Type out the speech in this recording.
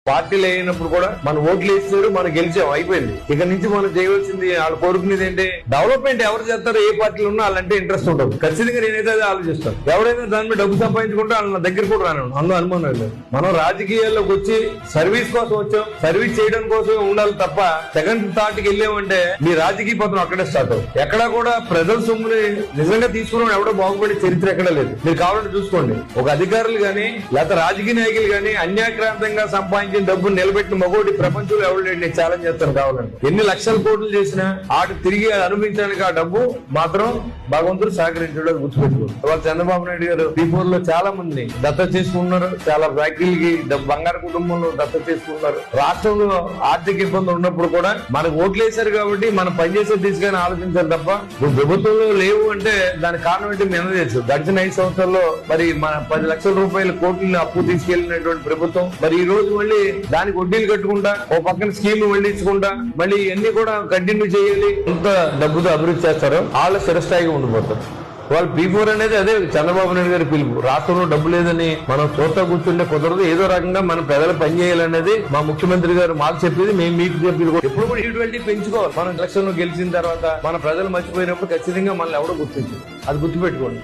పార్టీలు అయినప్పుడు కూడా మన ఓట్లు వేస్తారు, మనం గెలిచాం, అయిపోయింది. ఇక నుంచి మనం చేయవలసింది, వాళ్ళు కోరుకునేది ఏంటి, డెవలప్మెంట్ ఎవరు చేస్తారో ఏ పార్టీలు ఉన్నా వాళ్ళంటే ఇంట్రెస్ట్ ఉంటుంది. ఖచ్చితంగా నేనైతే అదే ఆలోచిస్తాను. ఎవరైనా దాని మీద డబ్బు సంపాదించుకుంటే వాళ్ళ నా దగ్గర కూడా రాను, అందులో అనుమానం లేదు. మనం రాజకీయాల్లోకి వచ్చి సర్వీస్ కోసం వచ్చాం, సర్వీస్ చేయడం కోసం ఉండాలి తప్ప సెకండ్ థాట్కి వెళ్ళామంటే మీ రాజకీయ పత్రం అక్కడే స్టార్ట్ అవుతుంది. ఎక్కడా కూడా ప్రజల సొమ్ముని నిజంగా తీసుకున్నాం ఎవడో బాగుపడే చరిత్ర ఎక్కడా లేదు. మీరు కావాలంటే చూసుకోండి, ఒక అధికారులు గానీ లేకపోతే రాజకీయ నాయకులు గానీ అన్యాక్రాంతంగా సంపాదించిన డబ్బును నిలబెట్టిన మగోడి ప్రపంచంలో ఎవరు లేడు. నేను ఛాలెంజ్ చేస్తాను కావాలంటే. ఎన్ని లక్షల కోట్లు చేసినా ఆట తిరిగి అనుభవించడానికి ఆ డబ్బు మాత్రం భగవంతుడు సహకరించడం గుర్తుపెట్టుకోండి. ఇవాళ చంద్రబాబు నాయుడు గారు పీపూర్ లో చాలా మందిని దత్తత చేసుకున్నారు, చాలా ఫ్యాక్టరీలకి బంగారు కుటుంబంలో దత్తత చేసుకున్నారు. రాష్ట్రంలో ఆర్థిక ఇబ్బందులు ఉన్నప్పుడు కూడా మనకు ఓట్లేశారు కాబట్టి మనం పనిచేసే తీసుకొని ఆలోచించాలి తప్ప నువ్వు ప్రభుత్వంలో లేవు అంటే దానికి కారణం ఏంటి మీ అందరూ తెలుసు. గడిచిన 5 సంవత్సరాల్లో మరి మన 10 లక్షల రూపాయల కోట్లని అప్పు తీసుకెళ్లినటువంటి ప్రభుత్వం మరి ఈ రోజు మళ్ళీ దానికి వడ్డీలు కట్టుకుంటా, ఓ పక్కన స్కీమ్ వెళ్ళించుకుంటా, మళ్ళీ ఇవన్నీ కూడా కంటిన్యూ చేయాలి. ఎంత డబ్బుతో అభివృద్ధి చేస్తారో వాళ్ళ స్థిరస్థాయిగా ఉండిపోతారు. వాళ్ళు P4 అనేది అదే చంద్రబాబు నాయుడు గారి పిలుపు. రాష్ట్రంలో డబ్బు లేదని మనం చూస్తా కూర్చుంటే కుదరదు. ఏదో రకంగా మన ప్రజలు పనిచేయాలనేది మా ముఖ్యమంత్రి గారు మాకు చెప్పేది, మేము మీకు చెప్పేది కూడా. ఎప్పుడు కూడా ఈక్వాలిటీ పెంచుకోవాలి. మనం ఎలక్షన్ లో గెలిచిన తర్వాత మన ప్రజలు మర్చిపోయినప్పుడు ఖచ్చితంగా మనల్ని ఎవడో గుర్తించారు, అది గుర్తుపెట్టుకోండి.